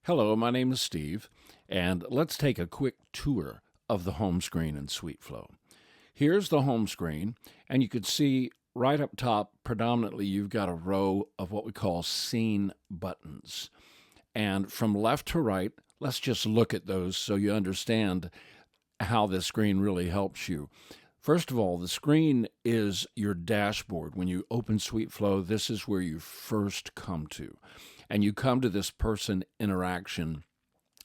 Hello, my name is Steve, and let's take a quick tour of the home screen in SuiteFlow. Here's the home screen, and you can see right up top, predominantly, you've got a row of what we call scene buttons. And from left to right, let's just look at those so you understand how this screen really helps you. First of all, the screen is your dashboard. When you open SuiteFlow, this is where you first come to. And you come to this person interaction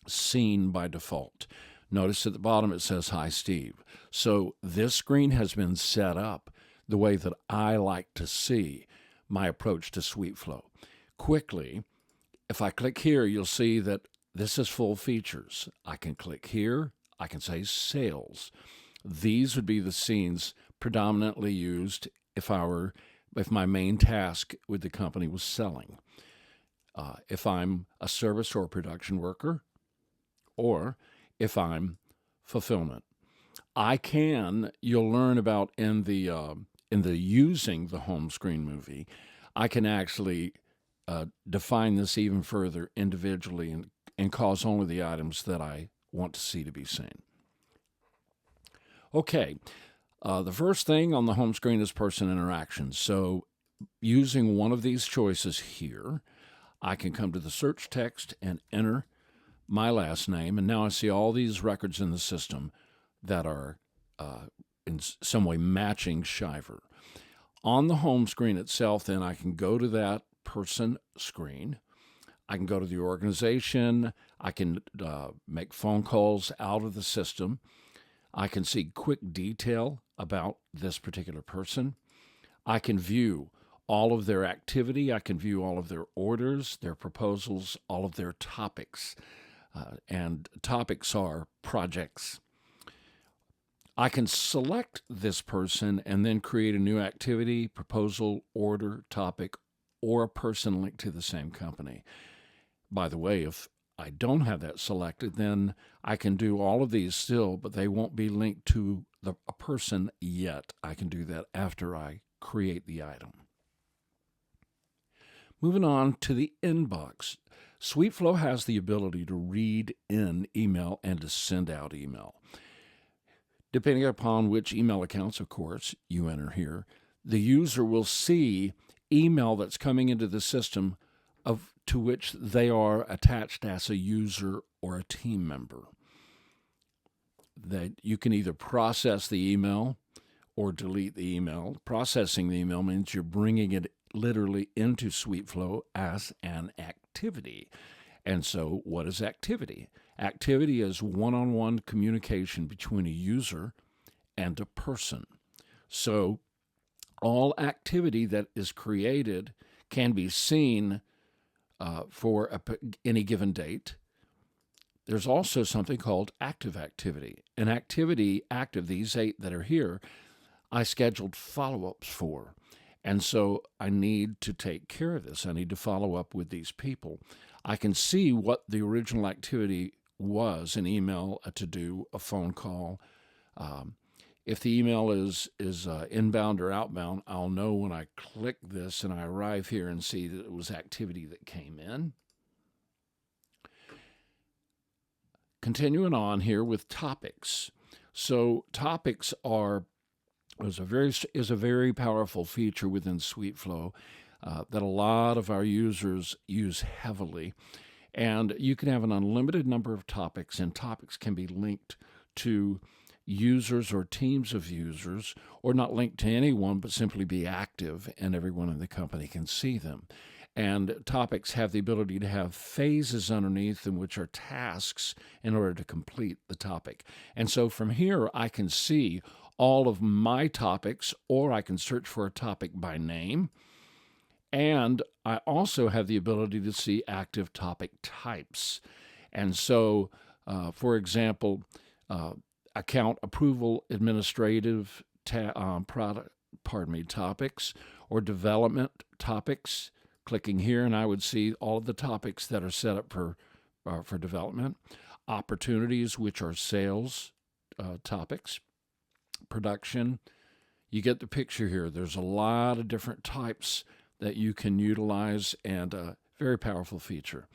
scene by default. Notice at the bottom it says, "Hi, Steve." So this screen has been set up the way that I like to see my approach to SuiteFlow. Quickly, if I click here, you'll see that this is full features. I can click here. I can say sales. These would be the scenes predominantly used if my main task with the company was selling. If I'm a service or production worker, or if I'm fulfillment. You'll learn about in the using the home screen movie, I can actually define this even further individually and cause only the items that I want to see to be seen. Okay, the first thing on the home screen is person interaction. So using one of these choices here, I can come to the search text and enter my last name, and now I see all these records in the system that are in some way matching Shiver. On the home screen itself, then I can go to that person screen. I can go to the organization. I can make phone calls out of the system. I can see quick detail about this particular person. I can view all of their activity. I can view all of their orders, their proposals, all of their topics. And topics are projects. I can select this person and then create a new activity, proposal, order, topic, or a person linked to the same company. By the way, if I don't have that selected, then I can do all of these still, but they won't be linked to a person yet. I can do that after I create the item. Moving on to the inbox. SuiteFlow has the ability to read in email and to send out email. Depending upon which email accounts, of course, you enter here, the user will see email that's coming into the system to which they are attached as a user or a team member. That you can either process the email or delete the email. Processing the email means you're bringing it literally into SuiteFlow as an activity. And so what is activity? Activity is one-on-one communication between a user and a person. So all activity that is created can be seen for any given date. There's also something called active activity. An activity, active, these 8 that are here, I scheduled follow-ups for. And so I need to take care of this. I need to follow up with these people. I can see what the original activity was, an email, a to-do, a phone call. If the email is inbound or outbound, I'll know when I click this and I arrive here and see that it was activity that came in. Continuing on here with topics. So topics is a very powerful feature within SuiteFlow that a lot of our users use heavily. And you can have an unlimited number of topics, and topics can be linked to users or teams of users, or not linked to anyone, but simply be active, and everyone in the company can see them. And topics have the ability to have phases underneath them, which are tasks in order to complete the topic. And so from here, I can see all of my topics, or I can search for a topic by name. And I also have the ability to see active topic types. And so, for example, account approval administrative topics, or development topics. Clicking here, and I would see all of the topics that are set up for development. Opportunities, which are sales topics. Production. You get the picture here. There's a lot of different types that you can utilize, and a very powerful feature.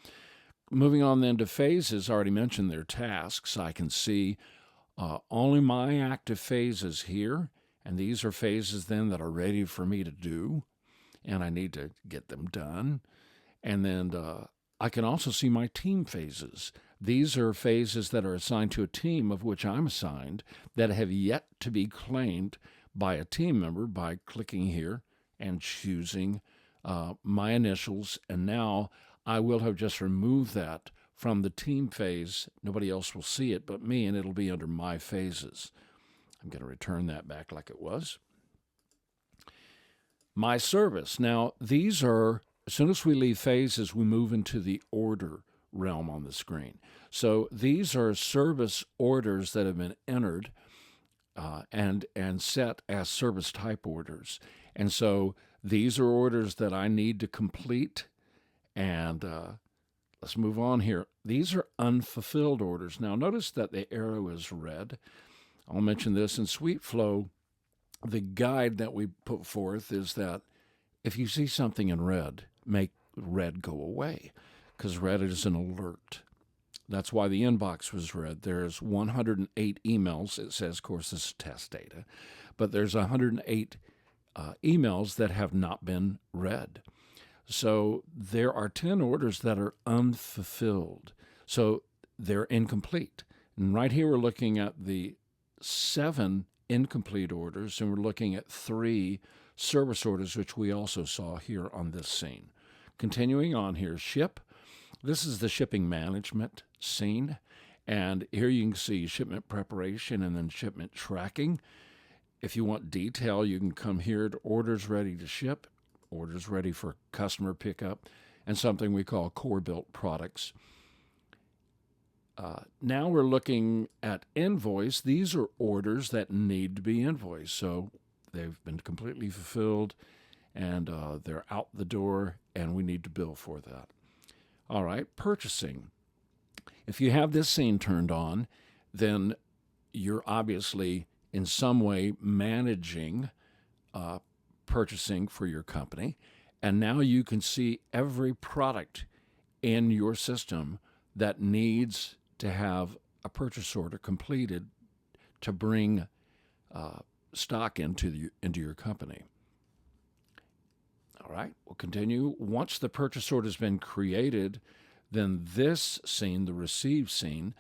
moving on then to phases, I already mentioned their tasks. I can see only my active phases here, and these are phases then that are ready for me to do, and I need to get them done. And then I can also see my team phases. These are phases that are assigned to a team of which I'm assigned that have yet to be claimed by a team member by clicking here and choosing my initials. And now I will have just removed that from the team phase. Nobody else will see it but me, and it'll be under my phases. I'm going to return that back like it was. My service. Now, these are, as soon as we leave phases, we move into the order realm on the screen. So these are service orders that have been entered and set as service type orders. And so these are orders that I need to complete. And let's move on here. These are unfulfilled orders. Now notice that the arrow is red. I'll mention this in SuiteFlow. The guide that we put forth is that if you see something in red, make red go away, because red is an alert. That's why the inbox was red. There's 108 emails. It says, of course, this is test data, but there's 108 emails that have not been read. So there are 10 orders that are unfulfilled. So they're incomplete. And right here we're looking at the 7 incomplete orders, and we're looking at 3 service orders, which we also saw here on this scene. Continuing on here, ship. This is the shipping management scene, and here you can see shipment preparation and then shipment tracking. If you want detail, you can come here to orders ready to ship, orders ready for customer pickup, and something we call core built products. Now we're looking at invoice. These are orders that need to be invoiced. So they've been completely fulfilled, and they're out the door, and we need to bill for that. All right, purchasing. If you have this scene turned on, then you're obviously in some way managing purchasing for your company. And now you can see every product in your system that needs to have a purchase order completed to bring stock into your company. All right, we'll continue. Once the purchase order has been created, then this scene, the receive scene,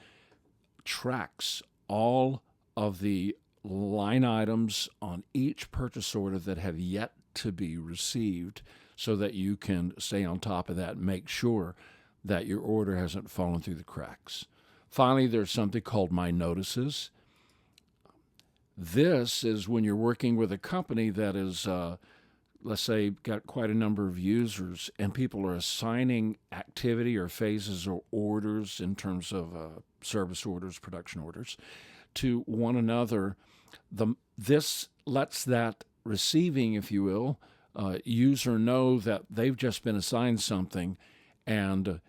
tracks all of the line items on each purchase order that have yet to be received, so that you can stay on top of that and make sure that your order hasn't fallen through the cracks. Finally, there's something called My Notices. This is when you're working with a company that is, let's say, got quite a number of users, and people are assigning activity or phases or orders in terms of service orders, production orders, to one another. This lets that receiving, if you will, user know that they've just been assigned something, and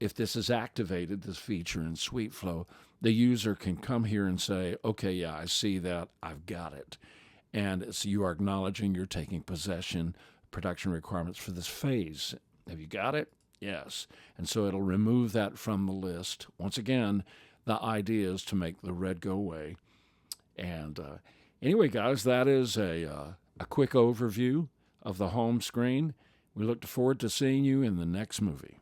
if this is activated, this feature in SuiteFlow, the user can come here and say, okay, yeah, I see that, I've got it. And so you are acknowledging you're taking possession, production requirements for this phase. Have you got it? Yes. And so it'll remove that from the list. Once again, the idea is to make the red go away. And anyway, guys, that is a quick overview of the home screen. We look forward to seeing you in the next movie.